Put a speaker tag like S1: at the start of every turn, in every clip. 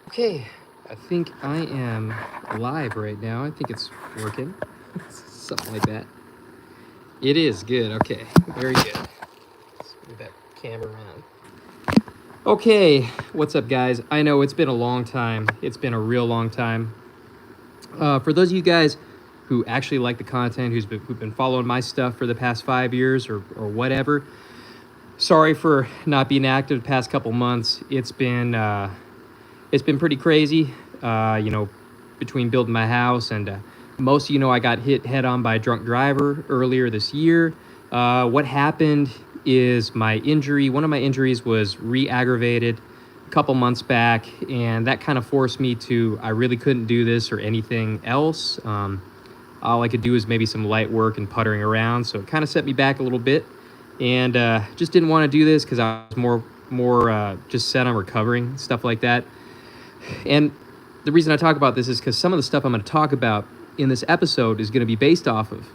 S1: Okay, I think I am live right now. I think it's working. Something like that. It is good. Okay, very good. Let's move that camera around. Okay, what's up, guys? I know it's been a long time. It's been a real long time. For those of you guys who actually like the content, who've been following my stuff for the past 5 years or whatever, sorry for not being active the past couple months. It's been pretty crazy, between building my house and most of you know I got hit head on by a drunk driver earlier this year. What happened is one of my injuries was re-aggravated a couple months back, and that kind of forced me to, I really couldn't do this or anything else. All I could do is maybe some light work and puttering around, so it kind of set me back a little bit, and just didn't want to do this because I was more just set on recovering, stuff like that. And the reason I talk about this is because some of the stuff I'm going to talk about in this episode is going to be based off of,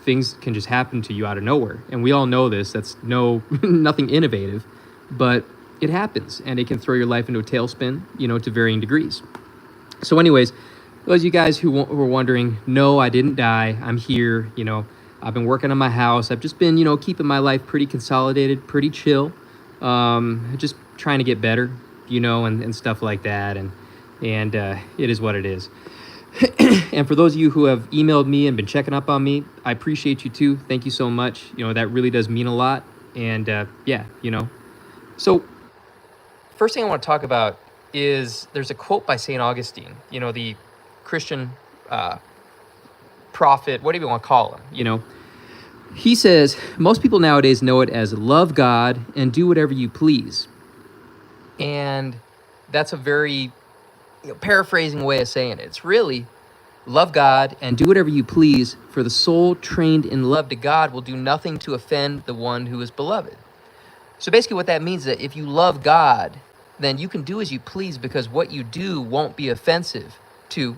S1: things can just happen to you out of nowhere. And we all know this. That's nothing innovative, but it happens, and it can throw your life into a tailspin, to varying degrees. So anyways, those of you guys who were wondering, no, I didn't die. I'm here. I've been working on my house. I've just been, keeping my life pretty consolidated, pretty chill, just trying to get better, and stuff like that. And it is what it is. And for those of you who have emailed me and been checking up on me, I appreciate you too. Thank you so much. That really does mean a lot. And So first thing I want to talk about is there's a quote by St. Augustine, the Christian prophet, whatever you want to call him, He says, most people nowadays know it as love God and do whatever you please. And that's a very paraphrasing way of saying it. It's really love God and do whatever you please, for the soul trained in love to God will do nothing to offend the one who is beloved. So basically what that means is that if you love God, then you can do as you please, because what you do won't be offensive to,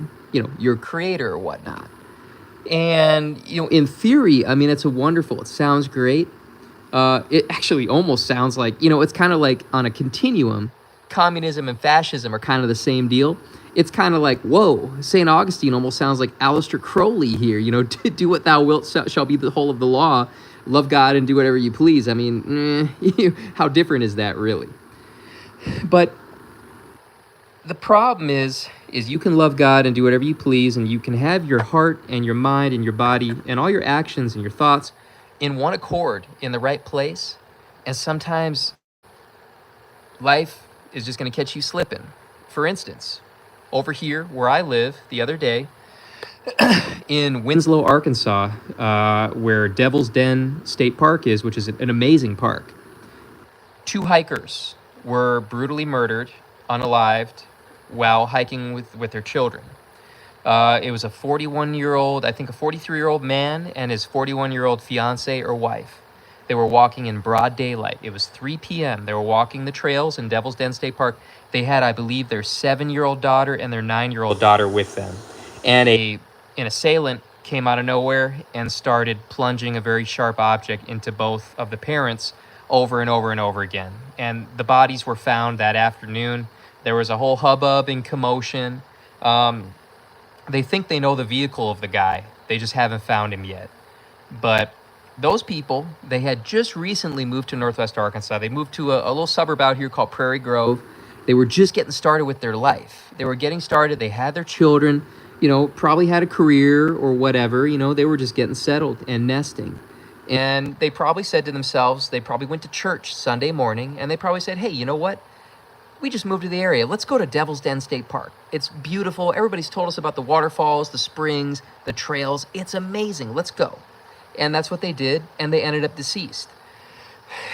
S1: your creator or whatnot. And, in theory, it sounds great. It actually almost sounds like, it's kind of like on a continuum. Communism and fascism are kind of the same deal. It's kind of like, whoa, St. Augustine almost sounds like Aleister Crowley here. Do what thou wilt shall be the whole of the law. Love God and do whatever you please. How different is that really? But the problem is you can love God and do whatever you please, and you can have your heart and your mind and your body and all your actions and your thoughts in one accord in the right place. And sometimes life is just going to catch you slipping. For instance, over here where I live the other day, in Winslow, Arkansas, where Devil's Den State Park is, which is an amazing park, 2 hikers were brutally murdered, unalived, while hiking with their children. It was a 41-year-old, I think a 43-year-old man and his 41-year-old fiance or wife. They were walking in broad daylight. It was 3 p.m. They were walking the trails in Devil's Den State Park. They had, I believe, their 7-year-old daughter and their 9-year-old daughter with them. And an assailant came out of nowhere and started plunging a very sharp object into both of the parents over and over and over again. And the bodies were found that afternoon. There was a whole hubbub and commotion. They think they know the vehicle of the guy. They just haven't found him yet. But those people, they had just recently moved to Northwest Arkansas. They moved to a little suburb out here called Prairie Grove. They were just getting started with their life. They were getting started. They had their children, probably had a career or whatever. They were just getting settled and nesting. And they probably said to themselves, they probably went to church Sunday morning, and they probably said, hey, you know what? We just moved to the area. Let's go to Devil's Den State Park. It's beautiful. Everybody's told us about the waterfalls, the springs, the trails. It's amazing. Let's go. And that's what they did, and they ended up deceased.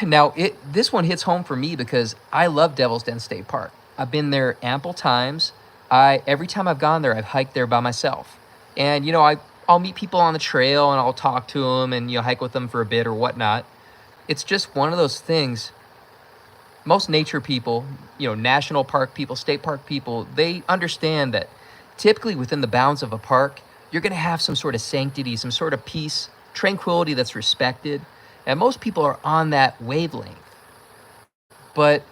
S1: Now, this one hits home for me because I love Devil's Den State Park. I've been there ample times. Every time I've gone there, I've hiked there by myself. And, I'll meet people on the trail, and I'll talk to them and, hike with them for a bit or whatnot. It's just one of those things. Most nature people, national park people, state park people, they understand that typically within the bounds of a park, you're going to have some sort of sanctity, some sort of peace, tranquility that's respected. And most people are on that wavelength. But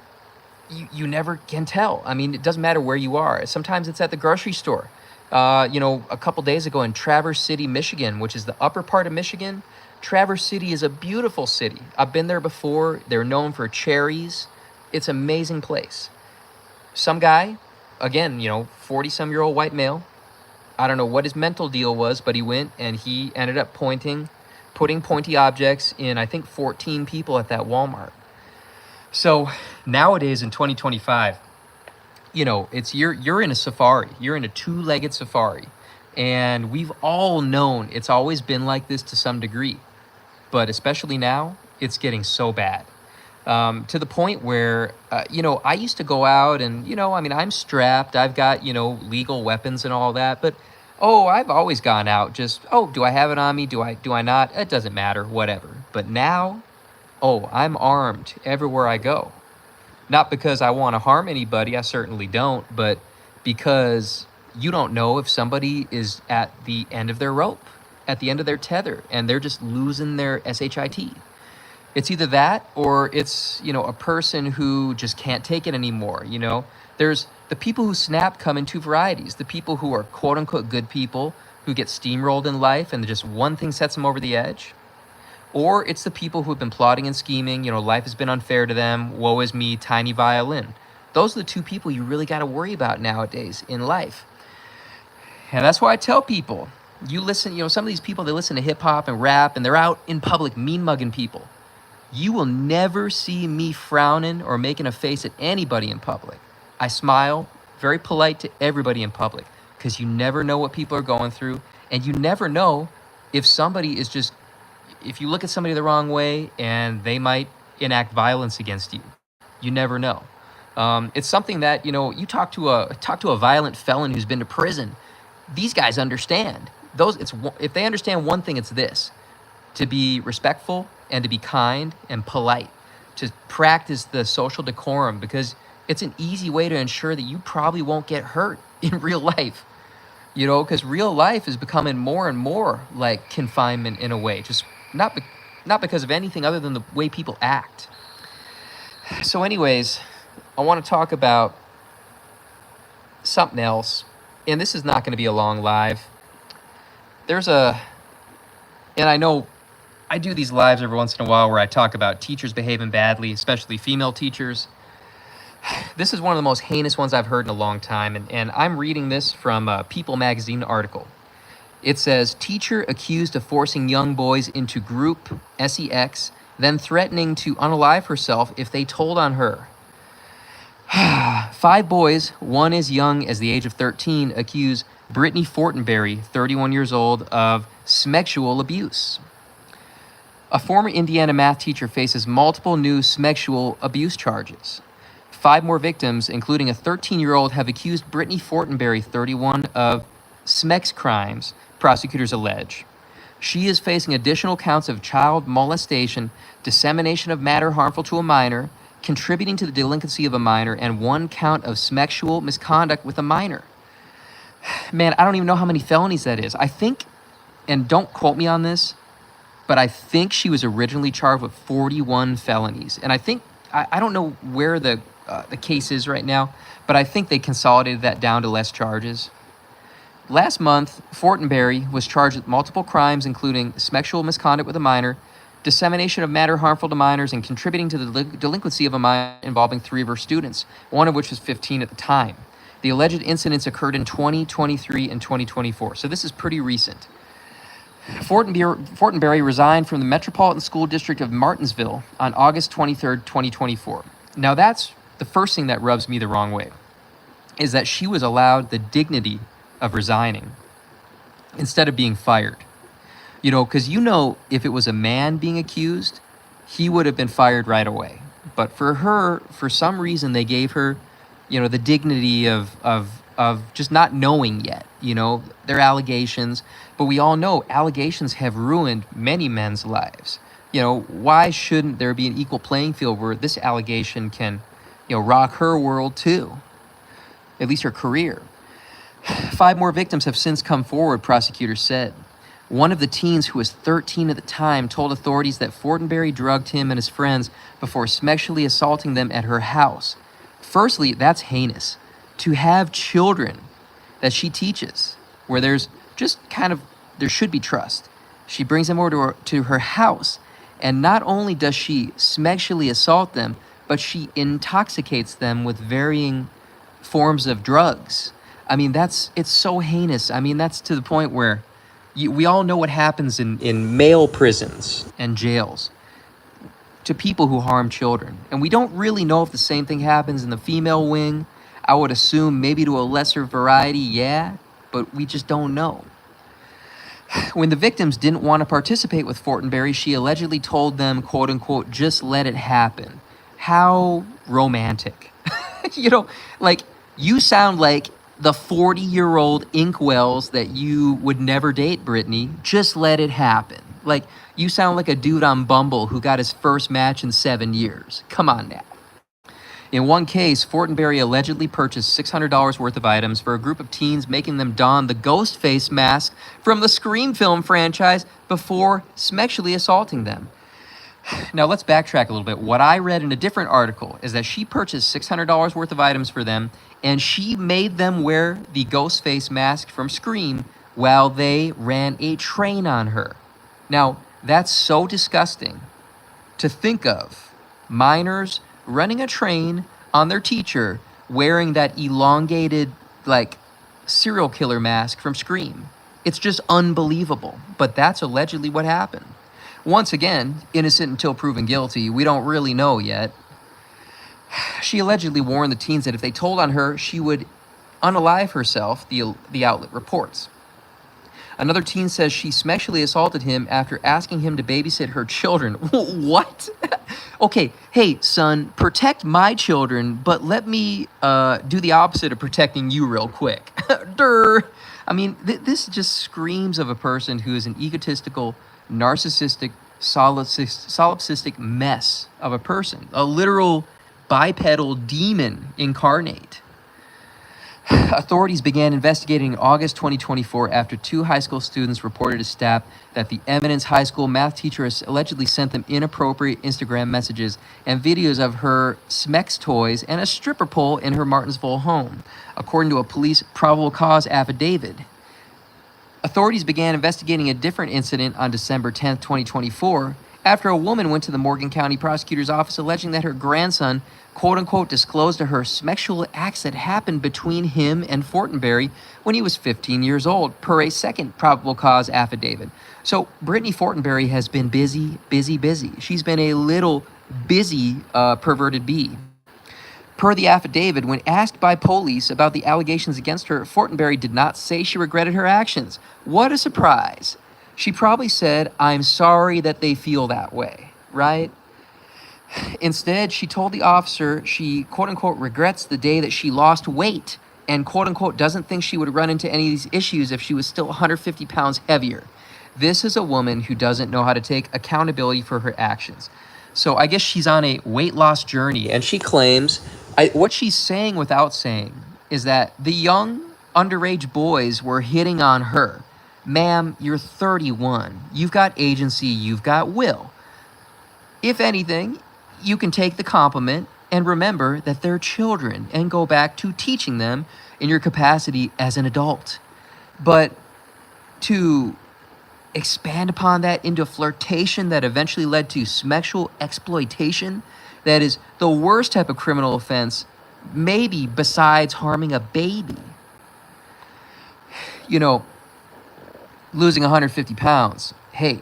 S1: you never can tell. I mean, it doesn't matter where you are. Sometimes it's at the grocery store. A couple days ago in Traverse City, Michigan, which is the upper part of Michigan, Traverse City is a beautiful city. I've been there before. They're known for cherries. It's an amazing place. Some guy, again, 40-some-year-old white male, I don't know what his mental deal was, but he went and he ended up putting pointy objects in, I think, 14 people at that Walmart. So nowadays in 2025, it's you're in a safari. You're in a two-legged safari. And we've all known it's always been like this to some degree. But especially now, it's getting so bad. To the point where, I used to go out and, I'm strapped. I've got, legal weapons and all that. But, I've always gone out just, do I have it on me? Do I not? It doesn't matter, whatever. But now, I'm armed everywhere I go. Not because I want to harm anybody, I certainly don't, but because you don't know if somebody is at the end of their rope, at the end of their tether, and they're just losing their SHIT. It's either that or it's, a person who just can't take it anymore, There's the people who snap come in two varieties. The people who are quote-unquote good people who get steamrolled in life and just one thing sets them over the edge. Or it's the people who have been plotting and scheming, life has been unfair to them, woe is me, tiny violin. Those are the two people you really got to worry about nowadays in life. And that's why I tell people, you listen, some of these people, they listen to hip hop and rap and they're out in public mean mugging people. You will never see me frowning or making a face at anybody in public. I smile, very polite to everybody in public, because you never know what people are going through, and you never know if somebody is just, if you look at somebody the wrong way and they might enact violence against you. You never know. It's something that, you talk to a violent felon who's been to prison. These guys understand. If they understand one thing, it's this: to be respectful and to be kind and polite, to practice the social decorum, because it's an easy way to ensure that you probably won't get hurt in real life. Because real life is becoming more and more like confinement in a way, just not because of anything other than the way people act. So anyways, I want to talk about something else, and this is not going to be a long live. And I know I do these lives every once in a while where I talk about teachers behaving badly, especially female teachers. This is one of the most heinous ones I've heard in a long time, and I'm reading this from a People magazine article. It says, teacher accused of forcing young boys into group sex, then threatening to unalive herself if they told on her. 5 boys, one as young as the age of 13, accuse Brittany Fortenberry, 31 years old, of sexual abuse. A former Indiana math teacher faces multiple new sexual abuse charges. 5 more victims, including a 13-year-old, have accused Brittany Fortenberry, 31, of sex crimes, prosecutors allege. She is facing additional counts of child molestation, dissemination of matter harmful to a minor, contributing to the delinquency of a minor, and 1 count of sexual misconduct with a minor. Man, I don't even know how many felonies that is. I think, and don't quote me on this, but I think she was originally charged with 41 felonies. And I think, I don't know where the case is right now, but I think they consolidated that down to less charges. Last month, Fortenberry was charged with multiple crimes, including sexual misconduct with a minor, dissemination of matter harmful to minors, and contributing to the delinquency of a minor involving 3 of her students, one of which was 15 at the time. The alleged incidents occurred in 2023 and 2024, so this is pretty recent. Fortenberry resigned from the Metropolitan School District of Martinsville on August 23, 2024. Now that's the first thing that rubs me the wrong way, is that she was allowed the dignity of resigning instead of being fired. Because if it was a man being accused, he would have been fired right away. But for her, for some reason, they gave her, the dignity of just not knowing yet, their allegations. But we all know allegations have ruined many men's lives. Why shouldn't there be an equal playing field where this allegation can, rock her world too, at least her career? 5 more victims have since come forward, prosecutors said. One of the teens, who was 13 at the time, told authorities that Fortenberry drugged him and his friends before sexually assaulting them at her house. Firstly, that's heinous. To have children that she teaches, where there's just kind of, there should be trust. She brings them over to her house, and not only does she sexually assault them, but she intoxicates them with varying forms of drugs. I mean, it's so heinous. I mean, that's to the point where we all know what happens in male prisons and jails to people who harm children. And we don't really know if the same thing happens in the female wing. I would assume maybe to a lesser variety, yeah, but we just don't know. When the victims didn't want to participate with Fortenberry, she allegedly told them, quote unquote, just let it happen. How romantic. Like, you sound like the 40-year-old inkwells that you would never date, Brittany. Just let it happen. Like, you sound like a dude on Bumble who got his first match in 7 years. Come on now. In one case, Fortenberry allegedly purchased $600 worth of items for a group of teens, making them don the ghost face mask from the Scream film franchise before sexually assaulting them. Now, let's backtrack a little bit. What I read in a different article is that she purchased $600 worth of items for them, and she made them wear the ghost face mask from Scream while they ran a train on her. Now, that's so disgusting to think of. Minors running a train on their teacher wearing that elongated, like, serial killer mask from Scream. It's just unbelievable. But that's allegedly what happened. Once again, innocent until proven guilty. We don't really know yet. She allegedly warned the teens that if they told on her, she would unalive herself, the outlet reports. Another teen says she sexually assaulted him after asking him to babysit her children. What? Okay, hey, son, protect my children, but let me do the opposite of protecting you real quick. Durr. I mean, this just screams of a person who is an egotistical, narcissistic, solipsistic mess of a person. A literal bipedal demon incarnate. Authorities began investigating in August 2024 after 2 high school students reported to staff that the Eminence High School math teacher has allegedly sent them inappropriate Instagram messages and videos of her Smex toys and a stripper pole in her Martinsville home, according to a police probable cause affidavit. Authorities began investigating a different incident on December 10, 2024, after a woman went to the Morgan County Prosecutor's Office alleging that her grandson, quote-unquote, disclosed to her sexual acts that happened between him and Fortenberry when he was 15 years old, per a second probable cause affidavit. So Brittany Fortenberry has been busy. She's been a little busy perverted bee. Per the affidavit, when asked by police about the allegations against her, Fortenberry did not say she regretted her actions. What a surprise. She probably said, "I'm sorry that they feel that way," right? Instead, she told the officer she, quote-unquote, regrets the day that she lost weight and, quote-unquote, doesn't think she would run into any of these issues if she was still 150 pounds heavier. This is a woman who doesn't know how to take accountability for her actions. So I guess she's on a weight loss journey, and she claims, what she's saying without saying is that the young, underage boys were hitting on her. Ma'am, you're 31. You've got agency. You've got will. If anything, you can take the compliment and remember that they're children and go back to teaching them in your capacity as an adult. But to expand upon that into flirtation that eventually led to sexual exploitation, that is the worst type of criminal offense, maybe besides harming a baby. You know, losing 150 pounds, hey,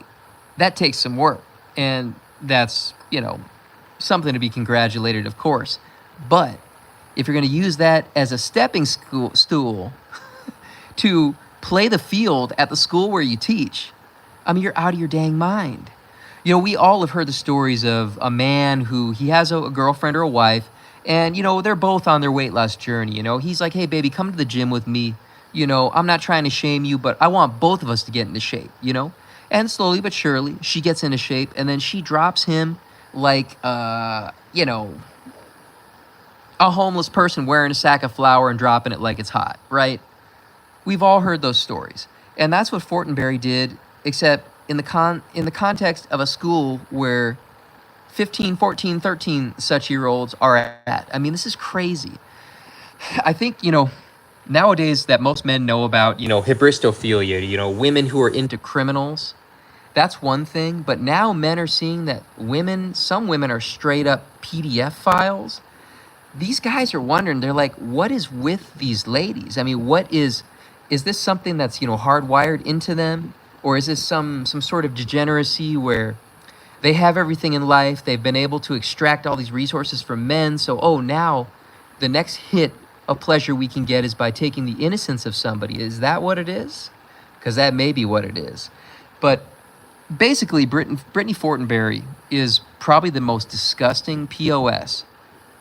S1: that takes some work. And that's, something to be congratulated, of course. But if you're going to use that as a stepping stool to play the field at the school where you teach, I mean, you're out of your dang mind. We all have heard the stories of a man who he has a girlfriend or a wife, and, they're both on their weight loss journey. He's like, "Hey, baby, come to the gym with me. I'm not trying to shame you, but I want both of us to get into shape, And slowly but surely, she gets into shape, and then she drops him like, a homeless person wearing a sack of flour and dropping it like it's hot, right? We've all heard those stories. And that's what Fortenberry did, except in the context of a school where 15, 14, 13 such year olds are at. I mean, this is crazy. I think, nowadays that most men know about, hybristophilia, women who are into criminals. That's one thing. But now men are seeing that some women are straight up PDF files. These guys are wondering, they're like, what is with these ladies? I mean, is this something that's, hardwired into them? Or is this some sort of degeneracy where they have everything in life, they've been able to extract all these resources from men, so, now the next hit of pleasure we can get is by taking the innocence of somebody. Is that what it is? Because that may be what it is. But basically, Brittany Fortenberry is probably the most disgusting POS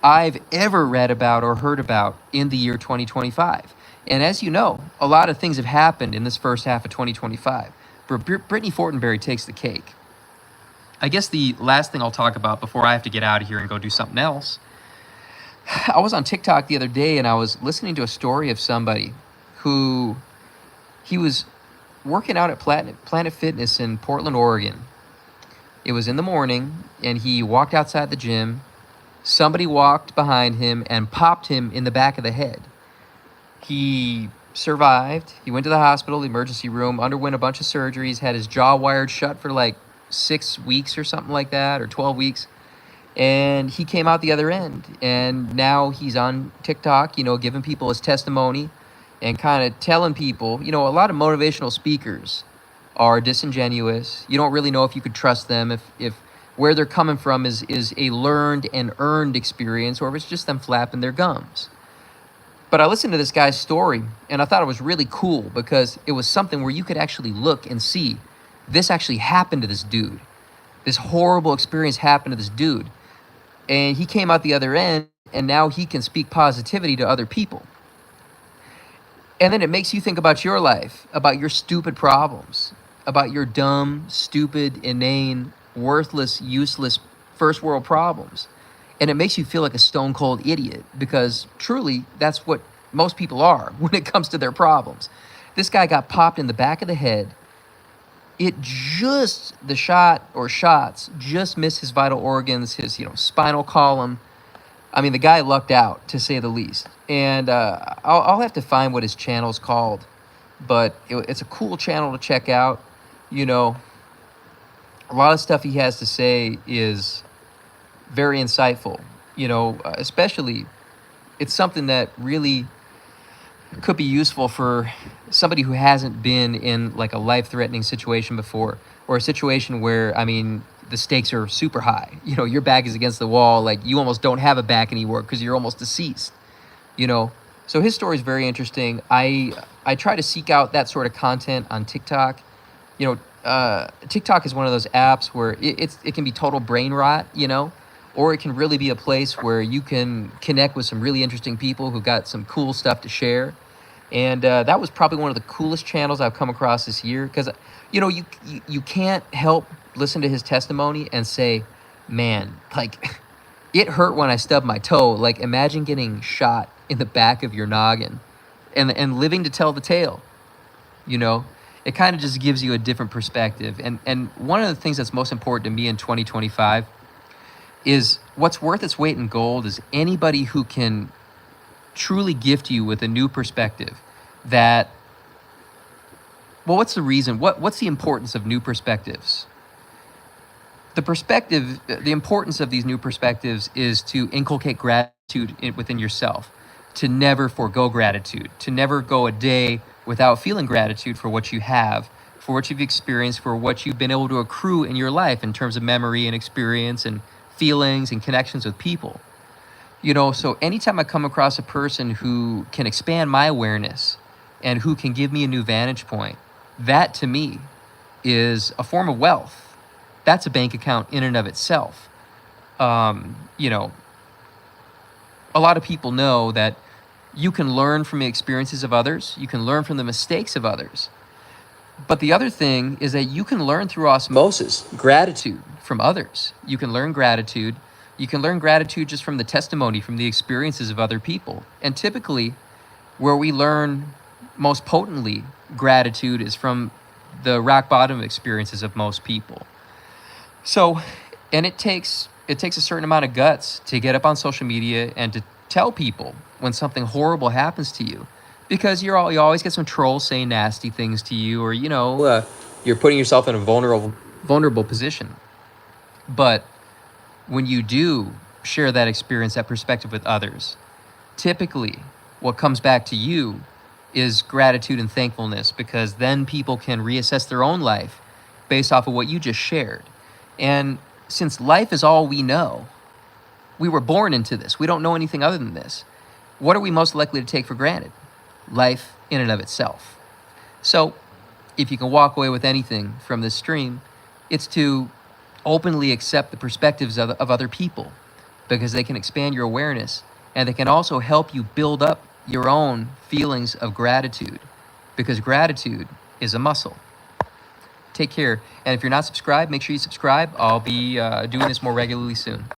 S1: I've ever read about or heard about in the year 2025. And as you know, a lot of things have happened in this first half of 2025. But Brittany Fortenberry takes the cake. I guess the last thing I'll talk about before I have to get out of here and go do something else. I was on TikTok the other day and I was listening to a story of somebody who he was working out at Planet Fitness in Portland, Oregon. It was in the morning and he walked outside the gym. Somebody walked behind him and popped him in the back of the head. He survived. He went to the hospital, the emergency room, underwent a bunch of surgeries, had his jaw wired shut for like 6 weeks or something like that, or 12 weeks. And he came out the other end. And now he's on TikTok, giving people his testimony and kind of telling people, a lot of motivational speakers are disingenuous. You don't really know if you could trust them, if where they're coming from is a learned and earned experience, or if it's just them flapping their gums. But I listened to this guy's story, and I thought it was really cool because it was something where you could actually look and see this actually happened to this dude. This horrible experience happened to this dude. And he came out the other end, and now he can speak positivity to other people. And then it makes you think about your life, about your stupid problems, about your dumb, stupid, inane, worthless, useless first world problems. And it makes you feel like a stone cold idiot because truly that's what most people are when it comes to their problems. This guy got popped in the back of the head. The shots just missed his vital organs, his, spinal column. I mean, the guy lucked out, to say the least. And I'll have to find what his channel's called, but it's a cool channel to check out. A lot of stuff he has to say is very insightful, especially it's something that really could be useful for somebody who hasn't been in like a life-threatening situation before, or a situation where, I mean, the stakes are super high. Your back is against the wall, like you almost don't have a back anymore because you're almost deceased. So his story is very interesting. I try to seek out that sort of content on TikTok. TikTok is one of those apps where it can be total brain rot, or it can really be a place where you can connect with some really interesting people who got some cool stuff to share. And that was probably one of the coolest channels I've come across this year because, you can't help listen to his testimony and say, man, like, it hurt when I stubbed my toe. Like, imagine getting shot in the back of your noggin and living to tell the tale, It kind of just gives you a different perspective. And one of the things that's most important to me in 2025 is what's worth its weight in gold is anybody who can truly gift you with a new perspective that, well, what's the reason? What's the importance of new perspectives? The importance of these new perspectives is to inculcate gratitude within yourself, to never forego gratitude, to never go a day without feeling gratitude for what you have, for what you've experienced, for what you've been able to accrue in your life in terms of memory and experience and feelings and connections with people. So anytime I come across a person who can expand my awareness and who can give me a new vantage point, that to me is a form of wealth. That's a bank account in and of itself. A lot of people know that you can learn from the experiences of others. You can learn from the mistakes of others. But the other thing is that you can learn through osmosis, gratitude from others. You can learn gratitude. You can learn gratitude just from the testimony, from the experiences of other people. And typically, where we learn most potently gratitude is from the rock bottom experiences of most people. So, and it takes it takes a certain amount of guts to get up on social media and to tell people when something horrible happens to you, because you always get some trolls saying nasty things to you, or you're putting yourself in a vulnerable position. But when you do share that experience, that perspective with others, typically what comes back to you is gratitude and thankfulness, because then people can reassess their own life based off of what you just shared. And since life is all we know, we were born into this. We don't know anything other than this. What are we most likely to take for granted? Life in and of itself. So if you can walk away with anything from this stream, it's to openly accept the perspectives of other people, because they can expand your awareness, and they can also help you build up your own feelings of gratitude, because gratitude is a muscle. Take care. And if you're not subscribed, make sure you subscribe. I'll be doing this more regularly soon.